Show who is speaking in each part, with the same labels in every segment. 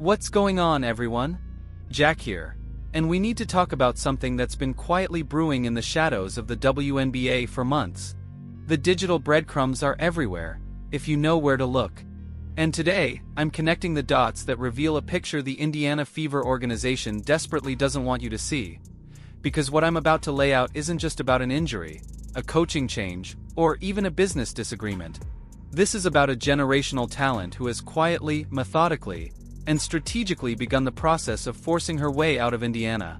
Speaker 1: What's going on, everyone? Jack here. And we need to talk about something that's been quietly brewing in the shadows of the WNBA for months. The digital breadcrumbs are everywhere, if you know where to look. And today, I'm connecting the dots that reveal a picture the Indiana Fever organization desperately doesn't want you to see. Because what I'm about to lay out isn't just about an injury, a coaching change, or even a business disagreement. This is about a generational talent who has quietly, methodically, and strategically begun the process of forcing her way out of Indiana.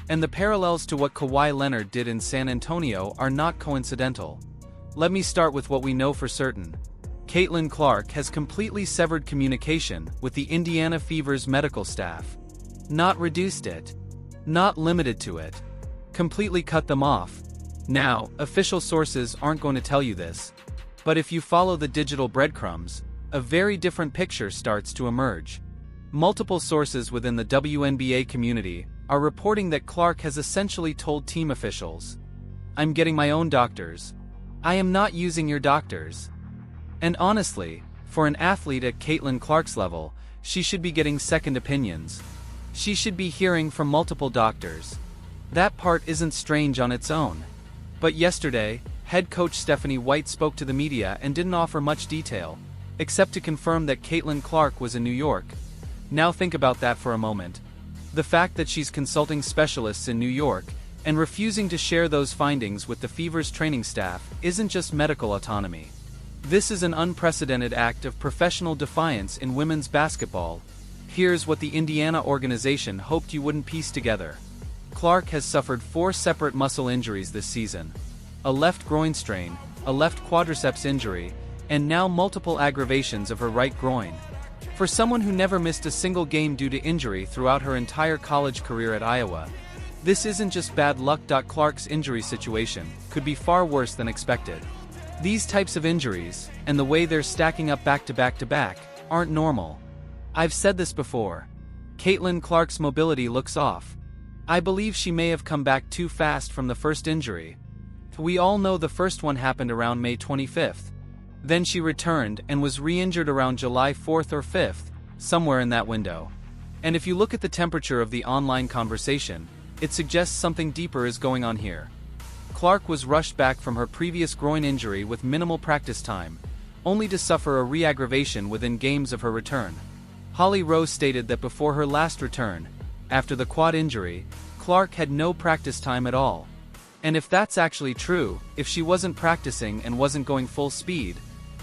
Speaker 1: And the parallels to what Kawhi Leonard did in San Antonio are not coincidental. Let me start with what we know for certain. Caitlin Clark has completely severed communication with the Indiana Fever's medical staff. Not reduced it. Not limited to it. Completely cut them off. Now, official sources aren't going to tell you this. But if you follow the digital breadcrumbs, a very different picture starts to emerge. Multiple sources within the WNBA community are reporting that Clark has essentially told team officials, "I'm getting my own doctors. I am not using your doctors." And honestly, for an athlete at Caitlin Clark's level, she should be getting second opinions. She should be hearing from multiple doctors. That part isn't strange on its own. But yesterday, head coach Stephanie White spoke to the media and didn't offer much detail, except to confirm that Caitlin Clark was in New York. Now think about that for a moment. The fact that she's consulting specialists in New York and refusing to share those findings with the Fever's training staff isn't just medical autonomy. This is an unprecedented act of professional defiance in women's basketball. Here's what the Indiana organization hoped you wouldn't piece together. Clark has suffered 4 separate muscle injuries this season. A left groin strain, a left quadriceps injury, and now multiple aggravations of her right groin. For someone who never missed a single game due to injury throughout her entire college career at Iowa, this isn't just bad luck. Clark's injury situation could be far worse than expected. These types of injuries, and the way they're stacking up back to back, aren't normal. I've said this before. Caitlin Clark's mobility looks off. I believe she may have come back too fast from the first injury. We all know the first one happened around May 25th. Then she returned and was re-injured around July 4th or 5th, somewhere in that window. And if you look at the temperature of the online conversation, it suggests something deeper is going on here. Clark was rushed back from her previous groin injury with minimal practice time, only to suffer a re-aggravation within games of her return. Holly Rose stated that before her last return, after the quad injury, Clark had no practice time at all. And if that's actually true, if she wasn't practicing and wasn't going full speed,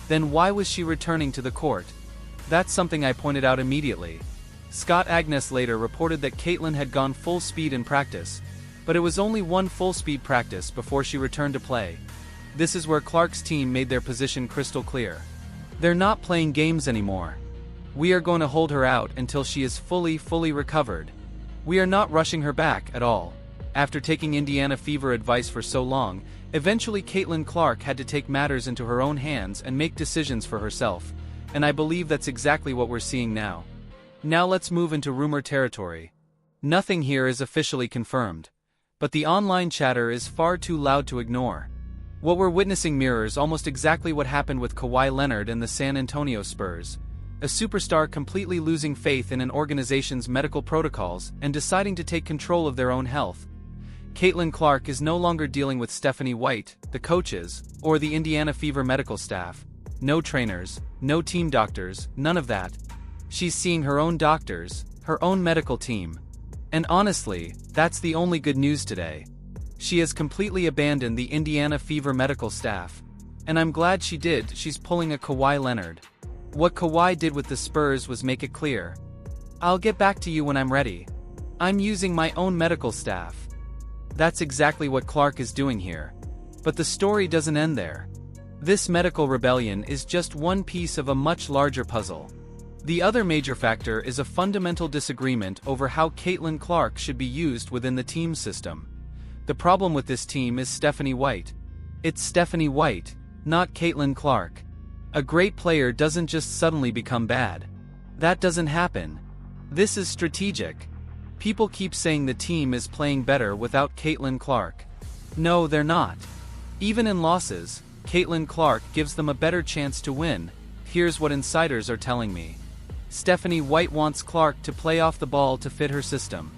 Speaker 1: then why was she returning to the court? That's something I pointed out immediately. Scott Agnes later reported that Caitlin had gone full speed in practice, but it was only one full speed practice before she returned to play. This is where Clark's team made their position crystal clear. They're not playing games anymore. We are going to hold her out until she is fully recovered. We are not rushing her back at all. After taking Indiana Fever advice for so long, eventually Caitlin Clark had to take matters into her own hands and make decisions for herself, and I believe that's exactly what we're seeing now. Now let's move into rumor territory. Nothing here is officially confirmed, but the online chatter is far too loud to ignore. What we're witnessing mirrors almost exactly what happened with Kawhi Leonard and the San Antonio Spurs, a superstar completely losing faith in an organization's medical protocols and deciding to take control of their own health. Caitlin Clark is no longer dealing with Stephanie White, the coaches, or the Indiana Fever medical staff. No trainers, no team doctors, none of that. She's seeing her own doctors, her own medical team. And honestly, that's the only good news today. She has completely abandoned the Indiana Fever medical staff. And I'm glad she did. She's pulling a Kawhi Leonard. What Kawhi did with the Spurs was make it clear. "I'll get back to you when I'm ready. I'm using my own medical staff." That's exactly what Clark is doing here. But the story doesn't end there. This medical rebellion is just one piece of a much larger puzzle. The other major factor is a fundamental disagreement over how Caitlin Clark should be used within the team system. The problem with this team is Stephanie White. It's Stephanie White, not Caitlin Clark. A great player doesn't just suddenly become bad. That doesn't happen. This is strategic. People keep saying the team is playing better without Caitlin Clark. No, they're not. Even in losses, Caitlin Clark gives them a better chance to win. Here's what insiders are telling me. Stephanie White wants Clark to play off the ball to fit her system.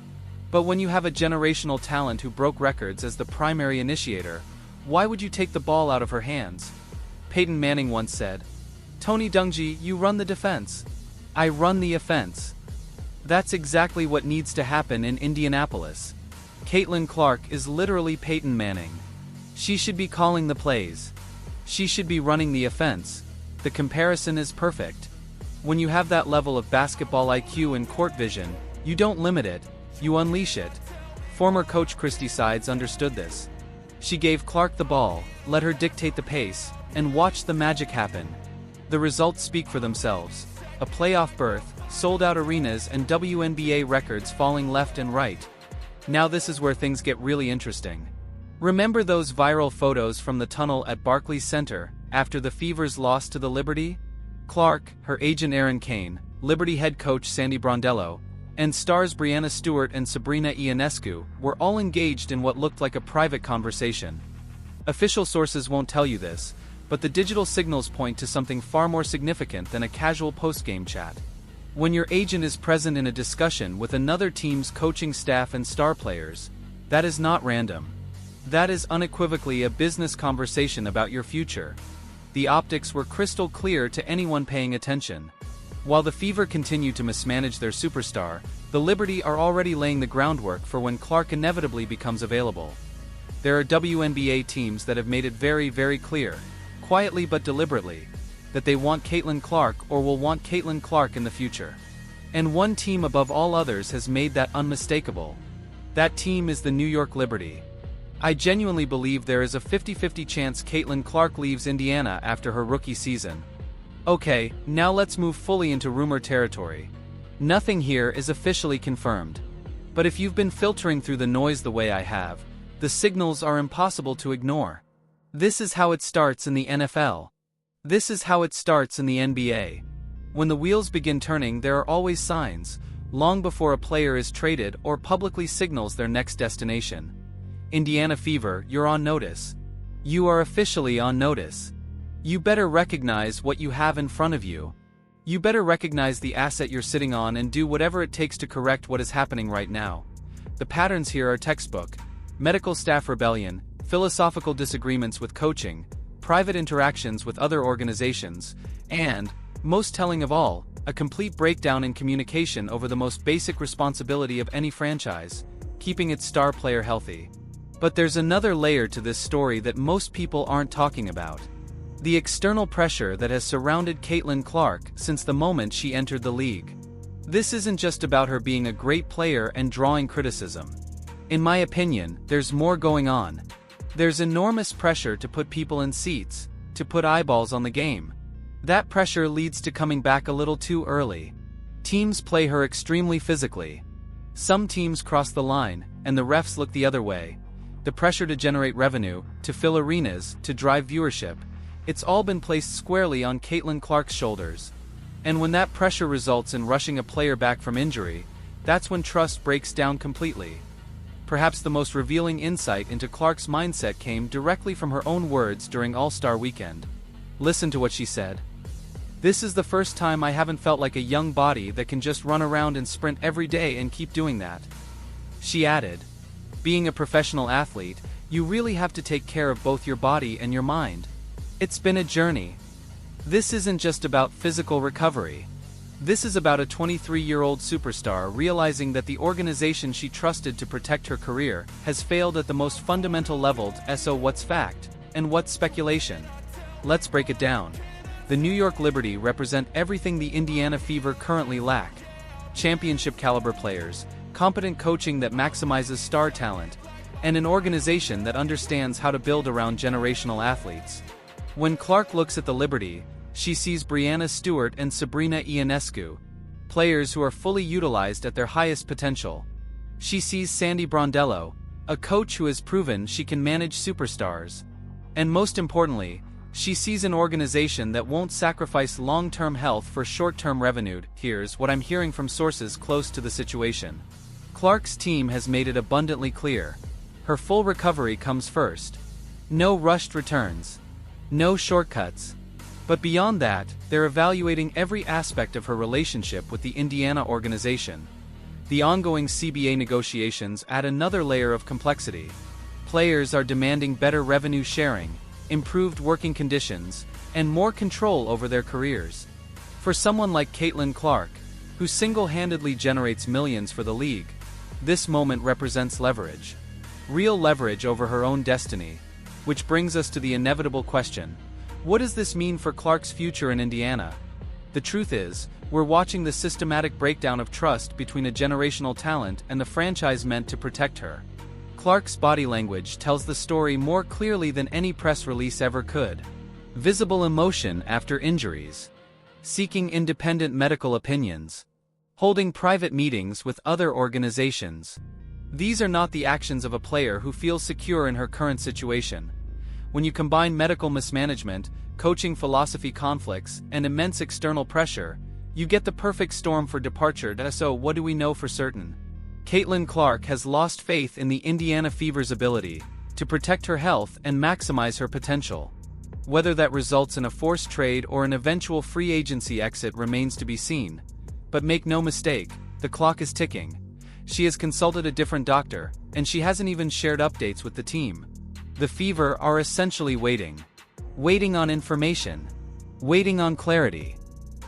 Speaker 1: But when you have a generational talent who broke records as the primary initiator, why would you take the ball out of her hands? Peyton Manning once said, "Tony Dungy, you run the defense. I run the offense." That's exactly what needs to happen in Indianapolis. Caitlin Clark is literally Peyton Manning. She should be calling the plays. She should be running the offense. The comparison is perfect. When you have that level of basketball IQ and court vision, you don't limit it, you unleash it. Former coach Christy Sides understood this. She gave Clark the ball, let her dictate the pace, and watched the magic happen. The results speak for themselves. A playoff berth, sold-out arenas, and WNBA records falling left and right. Now this is where things get really interesting. Remember those viral photos from the tunnel at Barclays Center after the Fever's loss to the Liberty? Clark, her agent Aaron Kane, Liberty head coach Sandy Brondello, and stars Breanna Stewart and Sabrina Ionescu were all engaged in what looked like a private conversation. Official sources won't tell you this, but the digital signals point to something far more significant than a casual post-game chat. When your agent is present in a discussion with another team's coaching staff and star players, that is not random. That is unequivocally a business conversation about your future. The optics were crystal clear to anyone paying attention. While the Fever continue to mismanage their superstar, the Liberty are already laying the groundwork for when Clark inevitably becomes available. There are WNBA teams that have made it very, very clear, quietly but deliberately, that they want Caitlin Clark or will want Caitlin Clark in the future. And one team above all others has made that unmistakable. That team is the New York Liberty. I genuinely believe there is a 50-50 chance Caitlin Clark leaves Indiana after her rookie season. Okay, now let's move fully into rumor territory. Nothing here is officially confirmed. But if you've been filtering through the noise the way I have, the signals are impossible to ignore. This is how it starts in the NFL. This is how it starts in the NBA. When the wheels begin turning, there are always signs, long before a player is traded or publicly signals their next destination. Indiana Fever, you're on notice. You are officially on notice. You better recognize what you have in front of you. You better recognize the asset you're sitting on and do whatever it takes to correct what is happening right now. The patterns here are textbook: medical staff rebellion, philosophical disagreements with coaching, private interactions with other organizations, and, most telling of all, a complete breakdown in communication over the most basic responsibility of any franchise: keeping its star player healthy. But there's another layer to this story that most people aren't talking about. The external pressure that has surrounded Caitlin Clark since the moment she entered the league. This isn't just about her being a great player and drawing criticism. In my opinion, there's more going on. There's enormous pressure to put people in seats, to put eyeballs on the game. That pressure leads to coming back a little too early. Teams play her extremely physically. Some teams cross the line, and the refs look the other way. The pressure to generate revenue, to fill arenas, to drive viewership, it's all been placed squarely on Caitlin Clark's shoulders. And when that pressure results in rushing a player back from injury, that's when trust breaks down completely. Perhaps the most revealing insight into Clark's mindset came directly from her own words during All-Star Weekend. Listen to what she said. "This is the first time I haven't felt like a young body that can just run around and sprint every day and keep doing that." She added, "Being a professional athlete, you really have to take care of both your body and your mind. It's been a journey. This isn't just about physical recovery. This is about a 23-year-old superstar realizing that the organization she trusted to protect her career has failed at the most fundamental level. So what's fact, and what's speculation? Let's break it down. The New York Liberty represent everything the Indiana Fever currently lack: championship-caliber players, competent coaching that maximizes star talent, and an organization that understands how to build around generational athletes. When Clark looks at the Liberty, she sees Breanna Stewart and Sabrina Ionescu, players who are fully utilized at their highest potential. She sees Sandy Brondello, a coach who has proven she can manage superstars. And most importantly, she sees an organization that won't sacrifice long-term health for short-term revenue. Here's what I'm hearing from sources close to the situation. Clark's team has made it abundantly clear. Her full recovery comes first. No rushed returns. No shortcuts. But beyond that, they're evaluating every aspect of her relationship with the Indiana organization. The ongoing CBA negotiations add another layer of complexity. Players are demanding better revenue sharing, improved working conditions, and more control over their careers. For someone like Caitlin Clark, who single-handedly generates millions for the league, this moment represents leverage. Real leverage over her own destiny. Which brings us to the inevitable question: what does this mean for Clark's future in Indiana? The truth is, we're watching the systematic breakdown of trust between a generational talent and the franchise meant to protect her. Clark's body language tells the story more clearly than any press release ever could. Visible emotion after injuries. Seeking independent medical opinions. Holding private meetings with other organizations. These are not the actions of a player who feels secure in her current situation. When you combine medical mismanagement, coaching philosophy conflicts, and immense external pressure, you get the perfect storm for departure. So what do we know for certain? Caitlin Clark has lost faith in the Indiana Fever's ability to protect her health and maximize her potential. Whether that results in a forced trade or an eventual free agency exit remains to be seen. But make no mistake, the clock is ticking. She has consulted a different doctor, and she hasn't even shared updates with the team. The Fever are essentially waiting. Waiting on information. Waiting on clarity.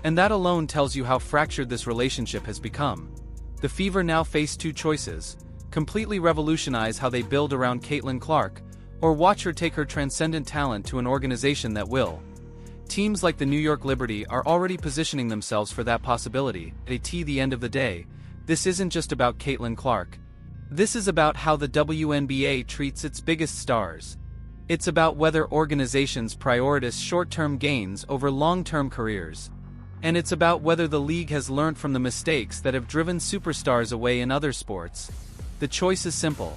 Speaker 1: And that alone tells you how fractured this relationship has become. The Fever now face two choices: completely revolutionize how they build around Caitlin Clark, or watch her take her transcendent talent to an organization that will. Teams like the New York Liberty are already positioning themselves for that possibility. At the end of the day, this isn't just about Caitlin Clark. This is about how the WNBA treats its biggest stars. It's about whether organizations prioritize short-term gains over long-term careers. And it's about whether the league has learned from the mistakes that have driven superstars away in other sports. The choice is simple.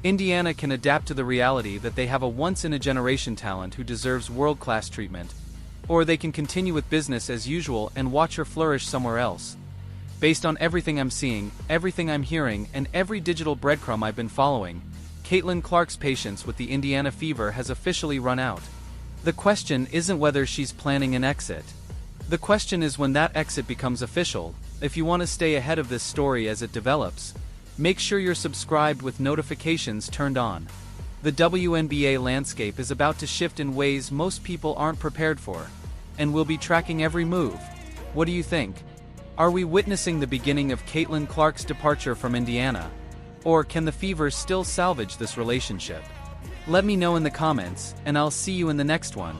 Speaker 1: Indiana can adapt to the reality that they have a once-in-a-generation talent who deserves world-class treatment, or they can continue with business as usual and watch her flourish somewhere else. Based on everything I'm seeing, everything I'm hearing, and every digital breadcrumb I've been following, Caitlin Clark's patience with the Indiana Fever has officially run out. The question isn't whether she's planning an exit. The question is when that exit becomes official. If you want to stay ahead of this story as it develops, make sure you're subscribed with notifications turned on. The WNBA landscape is about to shift in ways most people aren't prepared for, and we'll be tracking every move. What do you think? Are we witnessing the beginning of Caitlin Clark's departure from Indiana? Or can the Fever still salvage this relationship? Let me know in the comments, and I'll see you in the next one.